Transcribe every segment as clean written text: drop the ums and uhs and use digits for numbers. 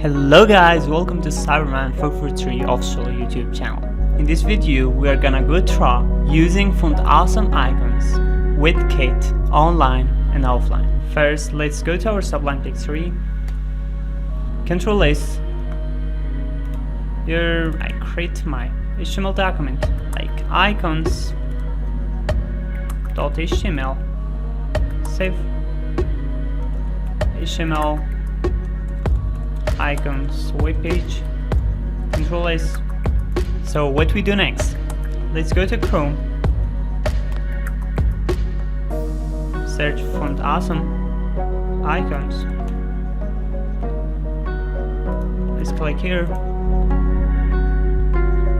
Hello guys, welcome to Sublime 443 official YouTube channel. In this video, we are gonna go through using fontawesome icons with Kit online and offline. First, let's go to our Sublime Pick 3. Control S. Here I create my HTML document like icons.html. Save HTML icons web page. Control S. So what we do next? Let's go to Chrome. Search fontawesome icons. Let's click here.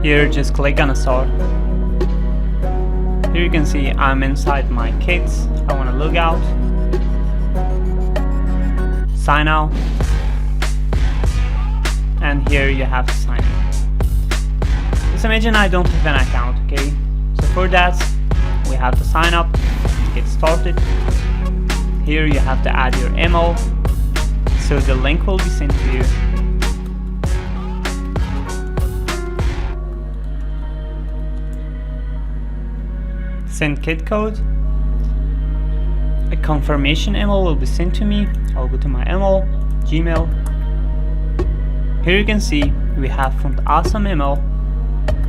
Here just click on a star. Here you can see I'm inside my kits. I want to log out. Sign out. And here you have to sign in. Just imagine I don't have an account, okay? So for that, we have to sign up to get started. Here you have to add your email, so the link will be sent to you. Send kit code. A confirmation email will be sent to me. I'll go to my email, Gmail. Here you can see we have fontawesome email.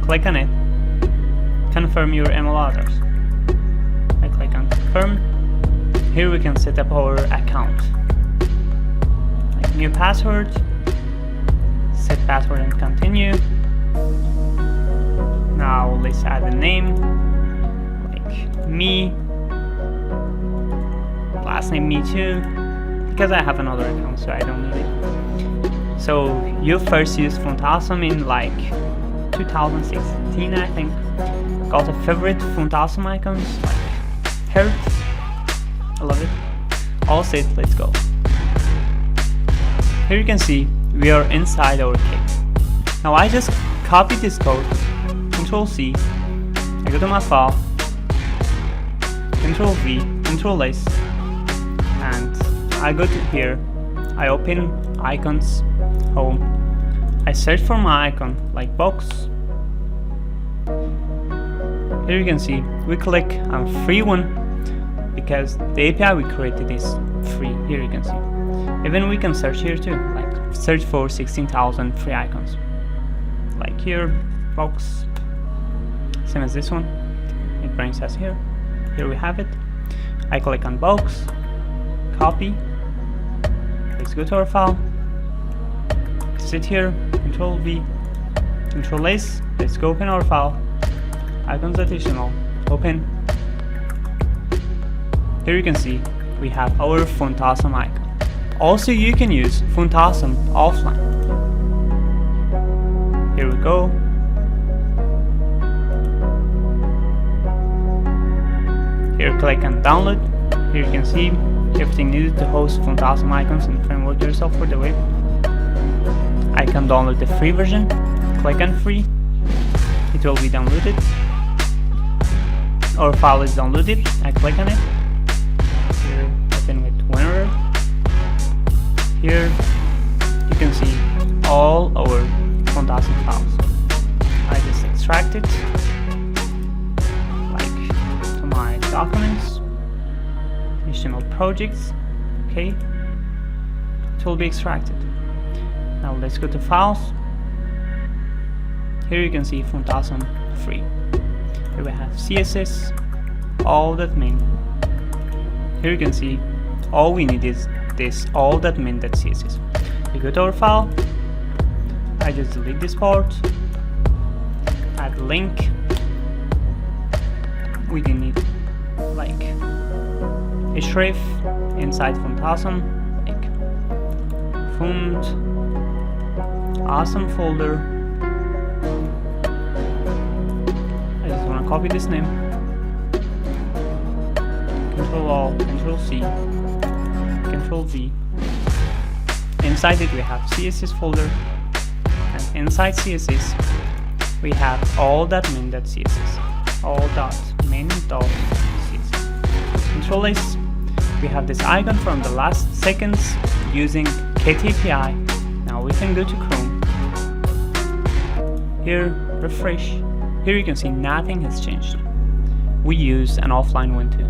Click on it. Confirm your email address. I click on confirm. Here we can set up our account. Like new password. Set password and continue. Now let's add a name. Like me. Last name me too. Because I have another account, so I don't need it. So you first used fontawesome in like 2016, I think. Got a favorite fontawesome icons like heart. I love it. All set, let's go. Here you can see we are inside our kit. Now I just copy this code, Control C. I go to my file, Control V, Control S, and I go to here. I open icons, home. I search for my icon like box. Here you can see we click on free one because the API we created is free. Here you can see. Even we can search here too, like search for 16,000 free icons. Like here, box, same as this one. It brings us here. Here we have it. I click on box, copy. Let's go to our file. Sit here, Control V, Control S. Let's go open our file. Icons.html. Open. Here you can see we have our fontawesome icon. Also, you can use fontawesome offline. Here we go. Here, click on download. Here you can see everything needed to host fontawesome icons and framework yourself for the web. I can download the free version. Click on free. It will be downloaded. Our file is downloaded. I click on it. Here, open with WinRAR. Here, you can see all our fontawesome files. I just extract it, like to my documents, HTML projects. Okay, it will be extracted. Now let's go to files. Here you can see fontawesome free. Here we have CSS, all that mean. Here you can see all we need is this all that mean.css. We go to our file. I just delete this part. Add link. We can need like a shref inside fontawesome, like fontawesome folder. I just want to copy this name. Control Alt, Control C, Control V. Inside it we have CSS folder, and inside CSS we have all.main.css, all.main.css. Control S, we have this icon from the last seconds using Kit API. Now we can go to Chrome. Here, refresh. Here you can see nothing has changed. We use an offline one too.